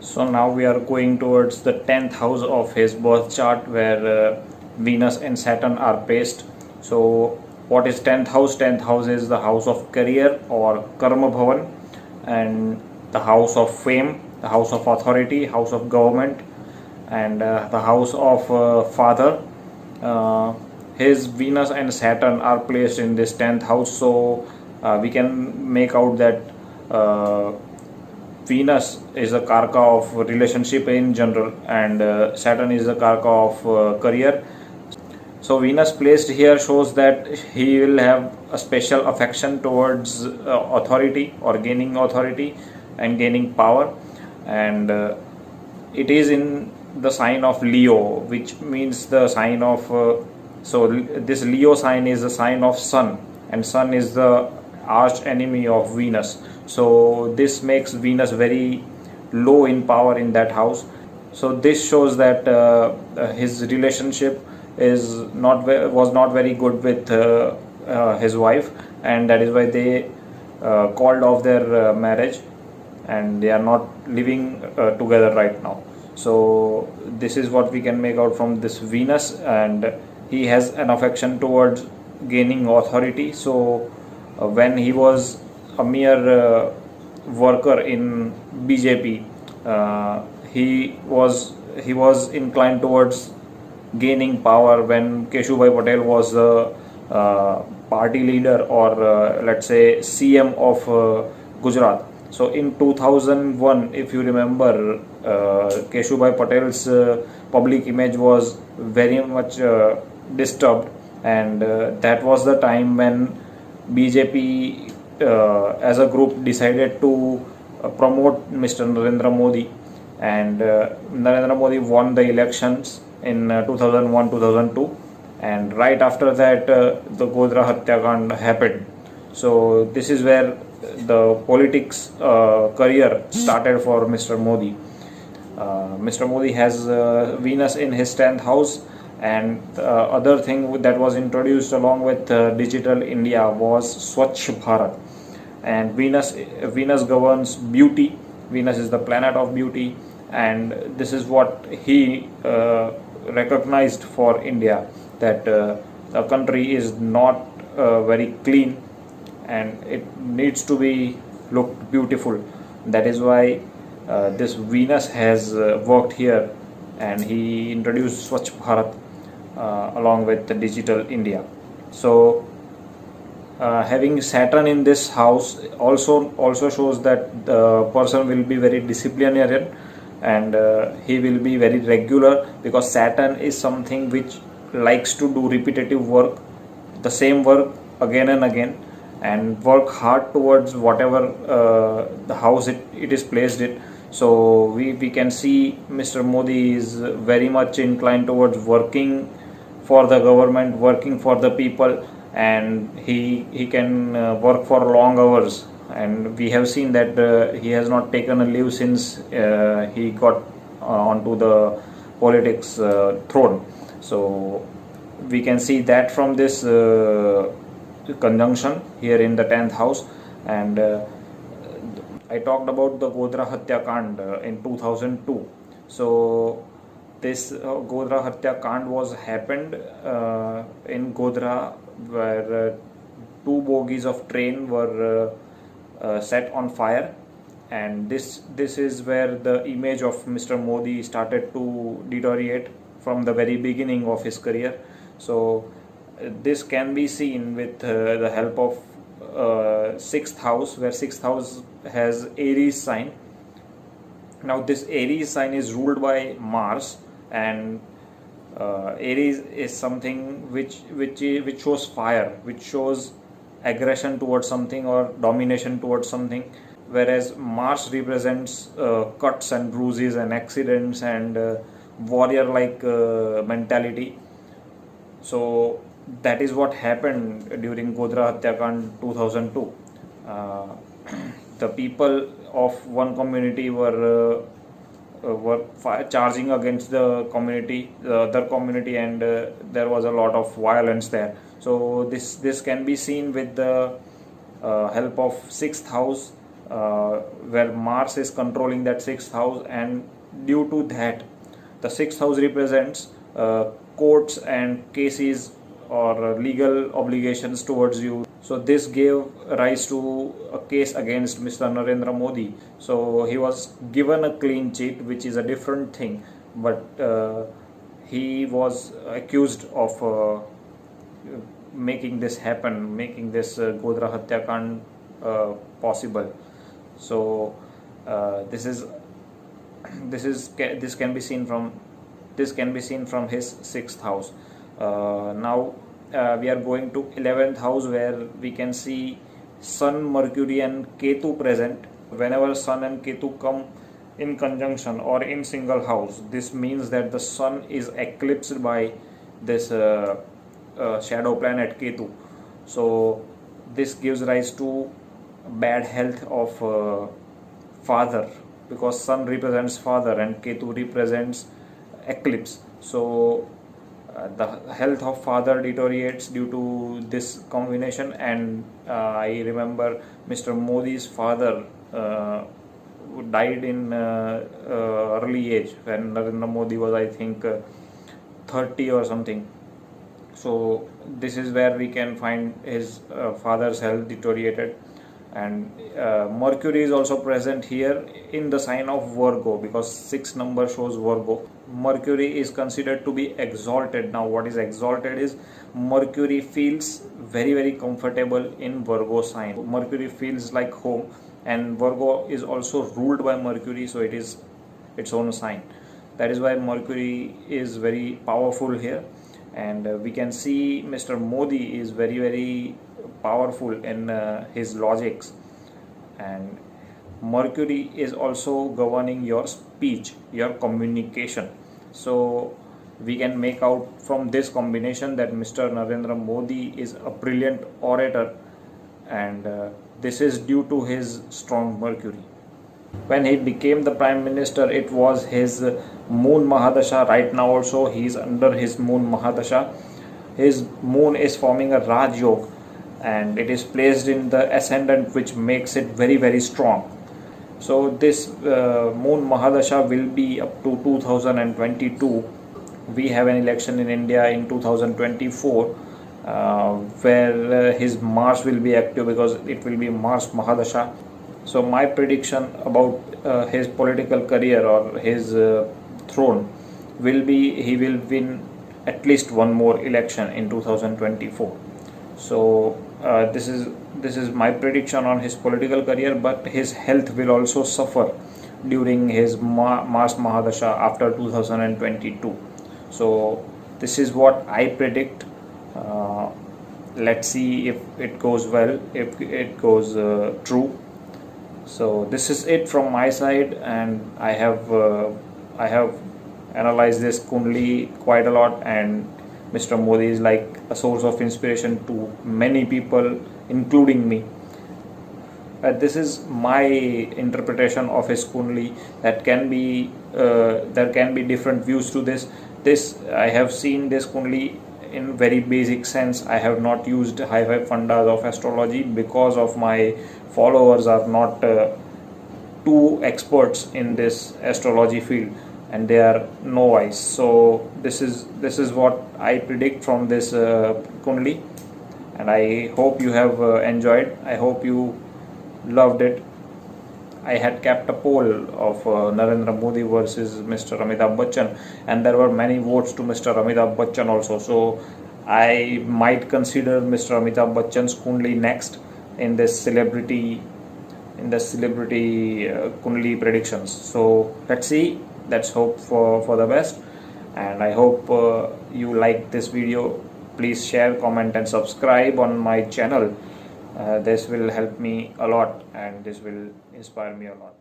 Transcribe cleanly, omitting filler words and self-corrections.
So now we are going towards the 10th house of his birth chart, where Venus and Saturn are placed. So what is 10th house? 10th house is the house of career or Karma Bhavan, and the house of fame, the house of authority, house of government, and the house of father. Uh, his Venus and Saturn are placed in this 10th house, so we can make out that uh, Venus is the karka of relationship in general, and Saturn is the karka of career. So Venus placed here shows that he will have a special affection towards authority or gaining authority and gaining power, and it is in the sign of Leo, which means the sign of this Leo sign is the sign of Sun, and Sun is the arch enemy of Venus. So this makes Venus very low in power in that house. So this shows that his relationship is was not very good with his wife, and that is why they called off their marriage, and they are not living together right now. So this is what we can make out from this Venus, and he has an affection towards gaining authority. So when he was a mere worker in BJP, he was inclined towards gaining power when Keshubhai Patel was the party leader, or let's say CM of Gujarat. So in 2001, if you remember, Keshubhai Patel's public image was very much disturbed, and that was the time when BJP as a group decided to promote Mr. Narendra Modi, and Narendra Modi won the elections in 2001 2002, and right after that the Godhra Hatyakand happened. So this is where the politics career started for Mr. Modi. Mr. Modi has Venus in his 10th house, and the other thing that was introduced along with Digital India was Swachh Bharat. And Venus governs beauty. Venus is the planet of beauty, and this is what he recognized for India, that a country is not very clean and it needs to be looked beautiful. That is why this Venus has worked here, and he introduced Swachh Bharat along with the Digital India. So having Saturn in this house also shows that the person will be very disciplinarian, and he will be very regular, because Saturn is something which likes to do repetitive work, the same work again and again, and work hard towards whatever the house it is placed in. So we can see Mr. Modi is very much inclined towards working for the government, working for the people, and he can work for long hours. And we have seen that he has not taken a leave since he got onto the politics throne. So we can see that from this conjunction here in the 10th house. And I talked about the Godhra Hatyakand in 2002. So this Godhra Hatyakand was happened in Godhra, where two bogies of train were set on fire, and this is where the image of Mr. Modi started to deteriorate from the very beginning of his career. So this can be seen with the help of 6th house, where 6th house has Aries sign. Now this Aries sign is ruled by Mars, and Aries is something which shows fire, which shows aggression towards something or domination towards something, whereas Mars represents cuts and bruises and accidents and warrior like mentality. So that is what happened during Godhra Hatyakand 2002. The people of one community were charging against the other community, and there was a lot of violence there. So this can be seen with the help of 6th house where Mars is controlling that sixth house, and due to that, the sixth house represents courts and cases or legal obligations towards you. So this gave rise to a case against Mr. Narendra Modi. So he was given a clean cheat, which is a different thing, but he was accused of making this happen, making this Godhra Hatyakand possible. So this can be seen from his sixth house. Now we are going to 11th house, where we can see Sun, Mercury and Ketu present. Whenever Sun and Ketu come in conjunction or in single house, this means that the Sun is eclipsed by this shadow planet Ketu. So this gives rise to bad health of father, because Sun represents father and Ketu represents eclipse. So the health of father deteriorates due to this combination. And I remember Mr. Modi's father died in early age, when Narendra Modi was, I think, 30 or something. So this is where we can find his father's health deteriorated. And Mercury is also present here in the sign of Virgo, because 6 number shows Virgo. Mercury is considered to be exalted. Now what is exalted is Mercury feels very, very comfortable in Virgo sign. Mercury feels like home, and Virgo is also ruled by Mercury, so it is its own sign. That is why Mercury is very powerful here. And we can see Mr. Modi is very, very powerful in his logics. And Mercury is also governing your speech, your communication. So we can make out from this combination that Mr. Narendra Modi is a brilliant orator, and this is due to his strong Mercury. When he became the Prime Minister, it was his Moon Mahadasha. Right now also he is under his Moon Mahadasha. His Moon is forming a Raj Yoga, and it is placed in the ascendant, which makes it very, very strong. So this Moon Mahadasha will be up to 2022. We have an election in India in 2024, where his Mars will be active, because it will be Mars Mahadasha. So my prediction about his political career or his throne will be, he will win at least one more election in 2024. So this is my prediction on his political career. But his health will also suffer during his Mars Mahadasha after 2022. So this is what I predict. Let's see if it goes well, if it goes true. So this is it from my side, and I have analyzed this Kundli quite a lot, and Mr. Modi is like a source of inspiration to many people, including me. This is my interpretation of his Kundli. That can be there can be different views to this. I have seen this Kundli in very basic sense. I have not used high fundas of astrology, because of my followers are not too experts in this astrology field, and they are novice. So this is what I predict from this Kundli, and I hope you have enjoyed. I hope you loved it. I had kept a poll of Narendra Modi versus Mr. Amitabh Bachchan, and there were many votes to Mr. Amitabh Bachchan also. So I might consider Mr. Amitabh Bachchan's Kundli next in this celebrity Kundli predictions. So let's see. Let's hope for the best, and I hope you like this video. Please share, comment and subscribe on my channel. This will help me a lot, and this will inspire me a lot.